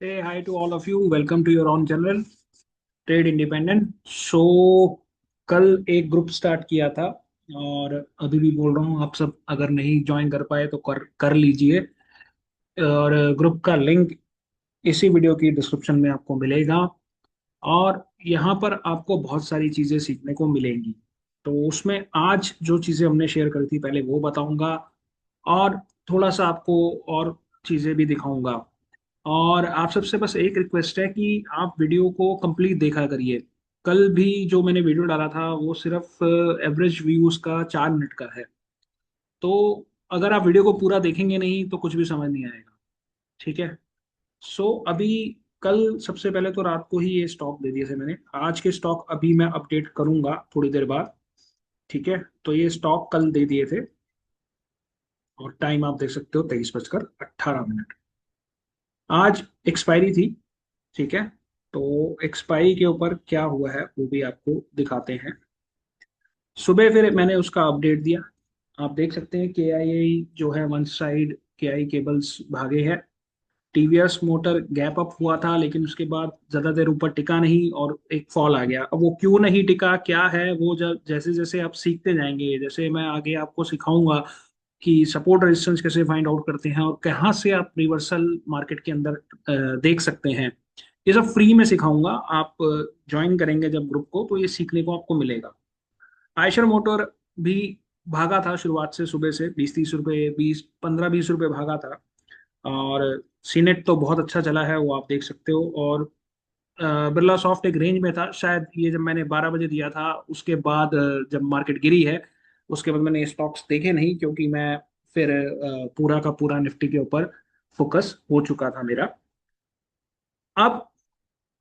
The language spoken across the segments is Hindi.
Hey, hi to all of you. Welcome to your own channel, trade independent. So कल एक ग्रुप स्टार्ट किया था और अभी भी बोल रहा हूँ, आप सब अगर नहीं ज्वाइन कर पाए तो कर कर लीजिए। और ग्रुप का लिंक इसी वीडियो की डिस्क्रिप्शन में आपको मिलेगा। और यहाँ पर आपको बहुत सारी चीज़ें सीखने को मिलेंगी। तो उसमें आज जो चीज़ें हमने शेयर करी थी पहले वो बताऊंगा, और थोड़ा सा आपको और चीज़ें भी दिखाऊंगा। और आप सबसे बस एक रिक्वेस्ट है कि आप वीडियो को कंप्लीट देखा करिए। कल भी जो मैंने वीडियो डाला था वो सिर्फ एवरेज व्यूज का 4 मिनट का है। तो अगर आप वीडियो को पूरा देखेंगे नहीं तो कुछ भी समझ नहीं आएगा। ठीक है। सो अभी कल सबसे पहले तो रात को ही ये स्टॉक दे दिए थे मैंने। आज के स्टॉक अभी मैं अपडेट करूंगा थोड़ी देर बाद। ठीक है। तो ये स्टॉक कल दे दिए थे और टाइम आप देख सकते हो 23:18। आज एक्सपायरी थी। ठीक है। तो एक्सपायरी के ऊपर क्या हुआ है वो भी आपको दिखाते हैं। सुबह फिर मैंने उसका अपडेट दिया। आप देख सकते हैं के आई जो है वन साइड के आई केबल्स भागे है। टीवीएस मोटर गैप अप हुआ था लेकिन उसके बाद ज्यादा देर ऊपर टिका नहीं और एक फॉल आ गया। अब वो क्यों नहीं टिका क्या है वो जब जैसे जैसे आप सीखते जाएंगे, जैसे मैं आगे आपको सिखाऊंगा कि सपोर्ट रेजिस्टेंस कैसे फाइंड आउट करते हैं और कहाँ से आप रिवर्सल मार्केट के अंदर देख सकते हैं। ये सब फ्री में सिखाऊंगा। आप ज्वाइन करेंगे जब ग्रुप को तो ये सीखने को आपको मिलेगा। आयशर मोटर भी भागा था शुरुआत से, सुबह से 20-30 रुपए, 20-15-20 रुपए भागा था। और सीनेट तो बहुत अच्छा चला है, वो आप देख सकते हो। और बिरला सॉफ्ट एक रेंज में था शायद। ये जब मैंने 12 बजे दिया था उसके बाद जब मार्केट गिरी है उसके बाद मैंने स्टॉक्स देखे नहीं, क्योंकि मैं फिर पूरा का पूरा निफ्टी के ऊपर फोकस हो चुका था मेरा। अब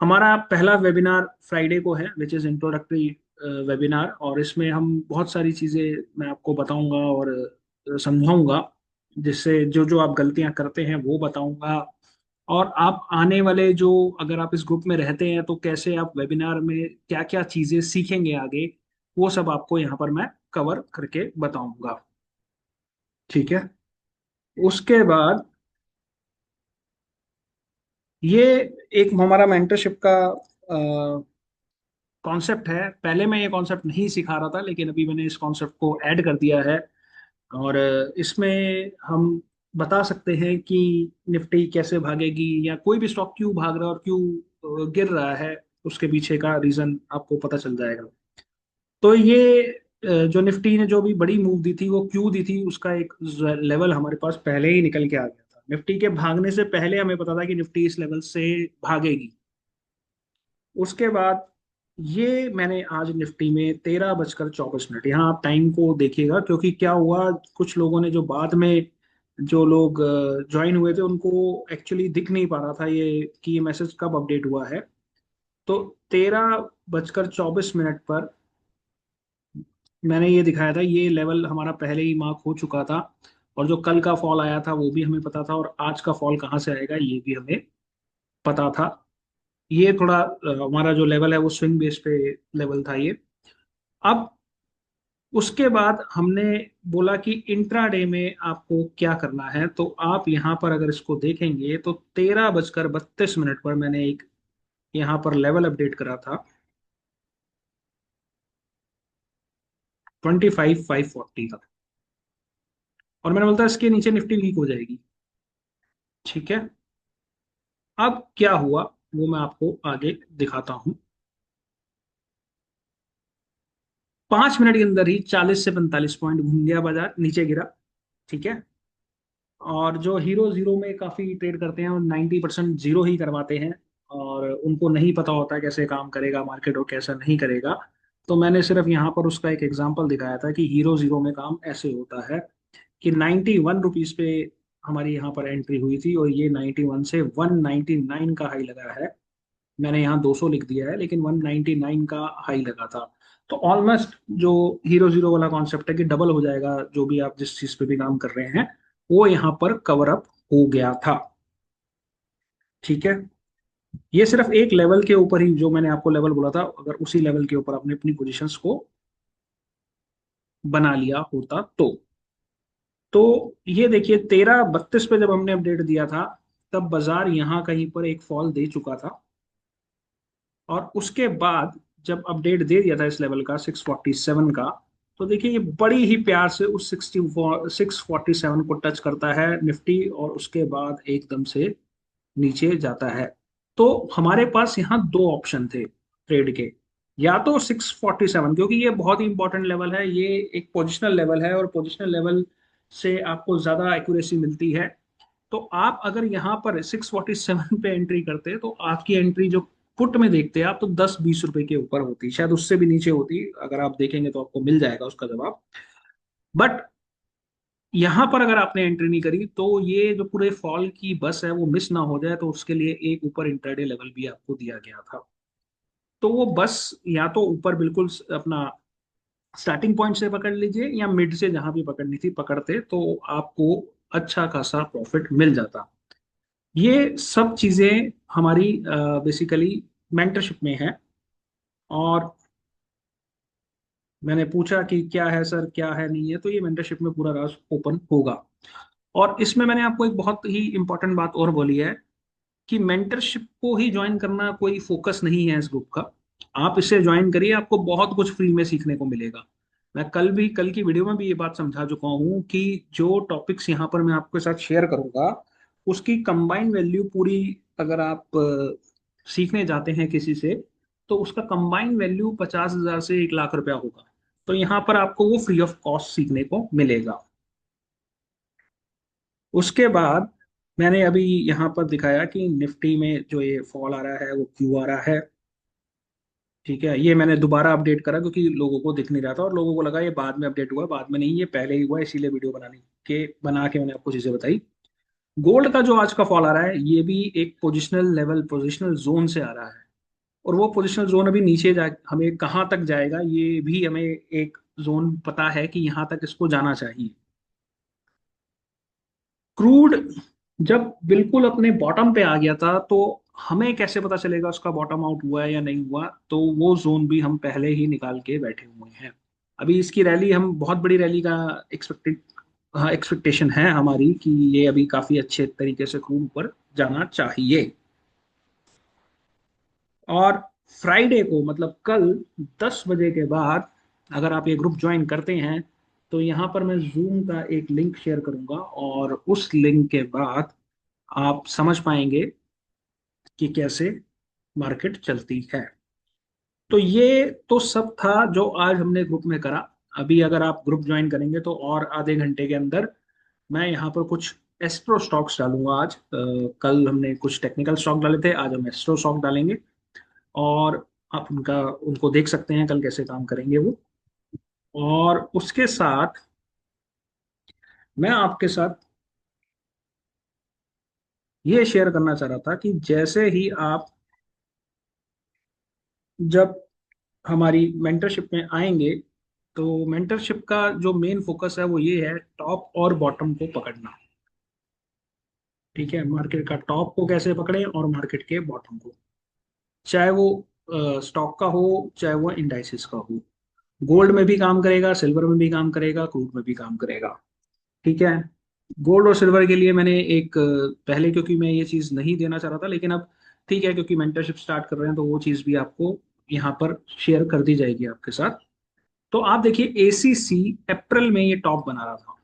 हमारा पहला वेबिनार फ्राइडे को है, विच इज़ इंट्रोडक्टरी वेबिनार। और इसमें हम बहुत सारी चीज़ें मैं आपको बताऊंगा और समझाऊंगा, जिससे जो जो आप गलतियां करते हैं वो बताऊंगा। और आप आने वाले जो, अगर आप इस ग्रुप में रहते हैं तो कैसे आप वेबिनार में क्या क्या चीज़ें सीखेंगे आगे, वो सब आपको यहाँ पर मैं कवर करके बताऊंगा। ठीक है। उसके बाद ये एक हमारा मेंटरशिप का कॉन्सेप्ट है। पहले मैं ये कॉन्सेप्ट नहीं सिखा रहा था लेकिन अभी मैंने इस कॉन्सेप्ट को ऐड कर दिया है। और इसमें हम बता सकते हैं कि निफ्टी कैसे भागेगी या कोई भी स्टॉक क्यों भाग रहा है और क्यों गिर रहा है, उसके पीछे का रीजन आपको पता चल जाएगा। तो ये जो निफ्टी ने जो भी बड़ी मूव दी थी वो क्यों दी थी, उसका एक लेवल हमारे पास पहले ही निकल के आ गया था। निफ्टी के भागने से पहले हमें पता था कि निफ्टी इस लेवल से भागेगी। उसके बाद ये मैंने आज निफ्टी में 13:24, यहाँ आप टाइम को देखिएगा, क्योंकि क्या हुआ, कुछ लोगों ने जो बाद में जो लोग ज्वाइन हुए थे उनको एक्चुअली दिख नहीं पा रहा था ये कि ये मैसेज कब अपडेट हुआ है। तो 13:24 पर मैंने ये दिखाया था, ये लेवल हमारा पहले ही मार्क हो चुका था। और जो कल का फॉल आया था वो भी हमें पता था, और आज का फॉल कहाँ से आएगा ये भी हमें पता था। ये थोड़ा हमारा जो लेवल है वो स्विंग बेस पे लेवल था ये। अब उसके बाद हमने बोला कि इंट्राडे में आपको क्या करना है। तो आप यहाँ पर अगर इसको देखेंगे तो 13:32 पर मैंने एक यहाँ पर लेवल अपडेट करा था, 25,540 का। और मैंने बोलता इसके नीचे निफ्टी वीक हो जाएगी। ठीक है। अब क्या हुआ वो मैं आपको आगे दिखाता हूँ। 5 मिनट के अंदर ही 40 से 45 पॉइंट घूम गया, बाजार नीचे गिरा। ठीक है। और जो हीरो जीरो में काफी ट्रेड करते हैं और 90% जीरो ही करवाते हैं, और उनको नहीं पता होता है कैसे काम करेगा मार्केट और कैसा नहीं करेगा। तो मैंने सिर्फ यहाँ पर उसका एक एग्जांपल दिखाया था कि हीरो जीरो में काम ऐसे होता है कि 91 रुपीज पे हमारी यहाँ पर एंट्री हुई थी और ये 91 से 199 का हाई लगा है। मैंने यहाँ 200 लिख दिया है लेकिन 199 का हाई लगा था। तो ऑलमोस्ट जो हीरो जीरो वाला कॉन्सेप्ट है कि डबल हो जाएगा जो भी आप जिस चीज पे भी काम कर रहे हैं, वो यहाँ पर कवर अप हो गया था। ठीक है। ये सिर्फ एक लेवल के ऊपर ही, जो मैंने आपको लेवल बोला था, अगर उसी लेवल के ऊपर आपने अपनी पोजीशंस को बना लिया होता तो ये देखिए 13:32 पे जब हमने अपडेट दिया था तब बाजार यहाँ कहीं पर एक फॉल दे चुका था, और उसके बाद जब अपडेट दे दिया था इस लेवल का 647 का, तो देखिए ये बड़ी ही प्यार से उस 647 को टच करता है निफ्टी, और उसके बाद एकदम से नीचे जाता है। तो हमारे पास यहाँ दो ऑप्शन थे ट्रेड के, या तो 647, क्योंकि ये बहुत ही इंपॉर्टेंट लेवल है, ये एक पोजिशनल लेवल है, और पोजिशनल लेवल से आपको ज्यादा एक्यूरेसी मिलती है। तो आप अगर यहाँ पर 647 पे एंट्री करते तो आपकी एंट्री जो पुट में देखते हैं आप, तो 10-20 रुपए के ऊपर होती, शायद उससे भी नीचे होती। अगर आप देखेंगे तो आपको मिल जाएगा उसका जवाब। बट यहाँ पर अगर आपने एंट्री नहीं करी, तो ये जो पूरे फॉल की बस है वो मिस ना हो जाए, तो उसके लिए एक ऊपर इंटरडे लेवल भी आपको दिया गया था। तो वो बस या तो ऊपर बिल्कुल अपना स्टार्टिंग पॉइंट से पकड़ लीजिए, या मिड से जहां भी पकड़नी थी पकड़ते, तो आपको अच्छा खासा प्रॉफिट मिल जाता। ये सब चीजें हमारी बेसिकली मेंटरशिप में है। और मैंने पूछा कि क्या है सर, क्या है नहीं है, तो ये मेंटरशिप में पूरा राज ओपन होगा। और इसमें मैंने आपको एक बहुत ही इंपॉर्टेंट बात और बोली है, कि मेंटरशिप को ही ज्वाइन करना कोई फोकस नहीं है इस ग्रुप का। आप इसे ज्वाइन करिए, आपको बहुत कुछ फ्री में सीखने को मिलेगा। मैं कल की वीडियो में भी ये बात समझा चुका हूँ कि जो टॉपिक्स यहाँ पर मैं आपके साथ शेयर करूंगा, उसकी कंबाइंड वैल्यू पूरी, अगर आप सीखने जाते हैं किसी से, तो उसका कंबाइंड वैल्यू 50,000 से 1 लाख रुपया होगा। तो यहाँ पर आपको वो फ्री ऑफ कॉस्ट सीखने को मिलेगा। उसके बाद मैंने अभी यहाँ पर दिखाया कि निफ्टी में जो ये फॉल आ रहा है वो क्यों आ रहा है। ठीक है, ये मैंने दोबारा अपडेट करा क्योंकि लोगों को दिख नहीं रहा था, और लोगों को लगा ये बाद में अपडेट हुआ, बाद में नहीं, ये पहले ही हुआ, इसीलिए वीडियो बना के मैंने आपको चीजें बताई। गोल्ड का जो आज का फॉल आ रहा है, ये भी एक पोजिशनल लेवल, पोजिशनल जोन से आ रहा है। और वो पोजिशनल जोन अभी नीचे जा, हमें कहाँ तक जाएगा ये भी हमें एक जोन पता है कि यहाँ तक इसको जाना चाहिए। क्रूड जब बिल्कुल अपने बॉटम पे आ गया था, तो हमें कैसे पता चलेगा उसका बॉटम आउट हुआ है या नहीं हुआ, तो वो जोन भी हम पहले ही निकाल के बैठे हुए हैं। अभी इसकी रैली, हम बहुत बड़ी रैली का एक्सपेक्टेड, हाँ एक्सपेक्टेशन है हमारी कि ये अभी काफी अच्छे तरीके से क्रूड ऊपर जाना चाहिए। और फ्राइडे को, मतलब कल 10 बजे के बाद, अगर आप ये ग्रुप ज्वाइन करते हैं, तो यहाँ पर मैं जूम का एक लिंक शेयर करूंगा, और उस लिंक के बाद आप समझ पाएंगे कि कैसे मार्केट चलती है। तो ये तो सब था जो आज हमने ग्रुप में करा। अभी अगर आप ग्रुप ज्वाइन करेंगे तो और आधे घंटे के अंदर मैं यहाँ पर कुछ एस्ट्रो स्टॉक्स डालूंगा आज। कल हमने कुछ टेक्निकल स्टॉक डाले थे, आज हम एस्ट्रो स्टॉक डालेंगे। और आप उनको देख सकते हैं कल कैसे काम करेंगे वो। और उसके साथ मैं आपके साथ ये शेयर करना चाह रहा था कि जैसे ही आप, जब हमारी मेंटरशिप में आएंगे, तो मेंटरशिप का जो मेन फोकस है वो ये है, टॉप और बॉटम को पकड़ना। ठीक है, मार्केट का टॉप को कैसे पकड़े और मार्केट के बॉटम को, चाहे वो स्टॉक का हो, चाहे वो इंडाइसिस का हो। गोल्ड में भी काम करेगा, सिल्वर में भी काम करेगा, क्रूड में भी काम करेगा। ठीक है। गोल्ड और सिल्वर के लिए मैंने एक पहले, क्योंकि मैं ये चीज़ नहीं देना चाह रहा था, लेकिन अब ठीक है, क्योंकि मेंटरशिप स्टार्ट कर रहे हैं, तो वो चीज़ भी आपको यहाँ पर शेयर कर दी जाएगी आपके साथ। तो आप देखिए, एसीसी अप्रैल में ये टॉप बना रहा था।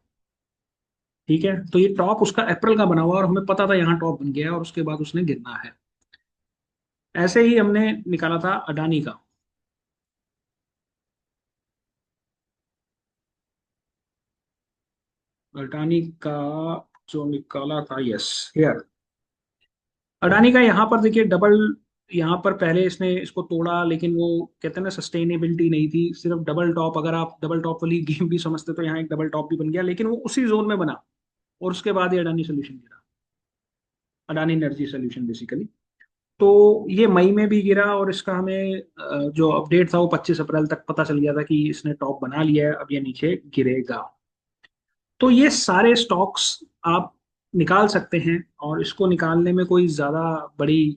ठीक है, तो ये टॉप उसका अप्रैल का बना हुआ, और हमें पता था यहाँ टॉप बन गया है, और उसके बाद उसने गिरना है। ऐसे ही हमने निकाला था अडानी का। अडानी का जो निकाला था, यस, हियर। अडानी का यहाँ पर देखिए डबल, यहाँ पर पहले इसने इसको तोड़ा, लेकिन वो कहते हैं ना, सस्टेनेबिलिटी नहीं थी, सिर्फ डबल टॉप, अगर आप डबल टॉप वाली गेम भी समझते तो यहाँ एक डबल टॉप भी बन गया, लेकिन वो उसी जोन में बना। और उसके बाद ये अडानी सोल्यूशन गिरा, अडानी एनर्जी सोल्यूशन बेसिकली। तो ये मई में भी गिरा, और इसका हमें जो अपडेट था वो 25 अप्रैल तक पता चल गया था कि इसने टॉप बना लिया है, अब ये नीचे गिरेगा। तो ये सारे स्टॉक्स आप निकाल सकते हैं, और इसको निकालने में कोई ज्यादा बड़ी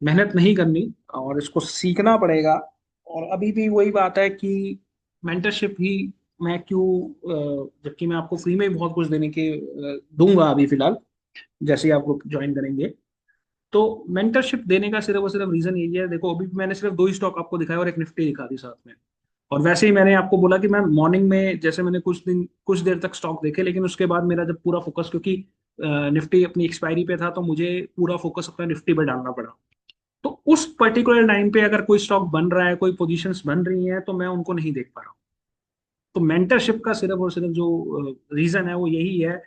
मेहनत नहीं करनी, और इसको सीखना पड़ेगा। और अभी भी वही बात है कि मेंटरशिप ही मैं क्यों, जबकि मैं आपको फ्री में बहुत कुछ देने के दूंगा अभी फिलहाल, जैसे ही आप ग्रुप ज्वाइन करेंगे। तो मेंटरशिप देने का सिर्फ और सिर्फ रीजन यही है, देखो अभी मैंने सिर्फ दो ही स्टॉक आपको दिखाया और एक निफ्टी दिखा दी साथ में। और वैसे ही मैंने आपको बोला कि मैं मॉर्निंग में जैसे मैंने कुछ देर तक स्टॉक देखे, लेकिन उसके बाद मेरा जब पूरा फोकस, क्योंकि निफ्टी अपनी एक्सपायरी पे था, तो मुझे पूरा फोकस अपना निफ्टी पे डालना पड़ा। तो उस पर्टिकुलर टाइम पे अगर कोई स्टॉक बन रहा है, कोई पोजीशंस बन रही हैं, तो मैं उनको नहीं देख पा रहा हूँ। तो मेंटरशिप का सिर्फ और सिर्फ जो रीजन है वो यही है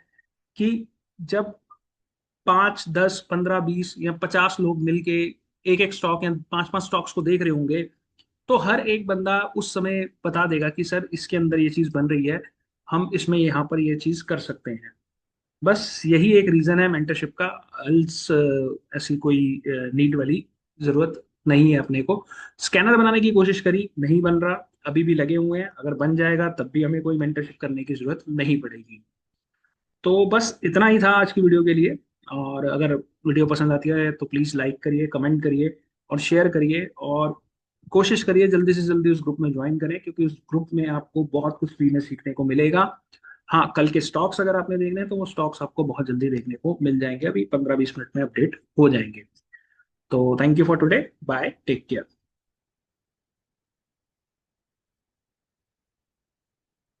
कि जब 5, 10, 15, 20 या 50 लोग मिलके एक एक स्टॉक या पांच पांच स्टॉक्स को देख रहे होंगे, तो हर एक बंदा उस समय बता देगा कि सर इसके अंदर ये चीज बन रही है, हम इसमें यहाँ पर ये चीज कर सकते हैं। बस यही एक रीजन है मेंटरशिप का। एल्स ऐसी कोई नीड वाली जरूरत नहीं है अपने को। स्कैनर बनाने की कोशिश करी, नहीं बन रहा, अभी भी लगे हुए हैं, अगर बन जाएगा तब भी हमें कोई मेंटरशिप करने की जरूरत नहीं पड़ेगी। तो बस इतना ही था आज की वीडियो के लिए। और अगर वीडियो पसंद आती है तो प्लीज़ लाइक करिए, कमेंट करिए और शेयर करिए, और कोशिश करिए जल्दी से जल्दी उस ग्रुप में ज्वाइन करें, क्योंकि उस ग्रुप में आपको बहुत कुछ फ्री में सीखने को मिलेगा। हाँ, कल के स्टॉक्स अगर आपने देखने हैं तो वो स्टॉक्स आपको बहुत जल्दी देखने को मिल जाएंगे, अभी 15-20 मिनट में अपडेट हो जाएंगे। तो thank you for today, bye, take care.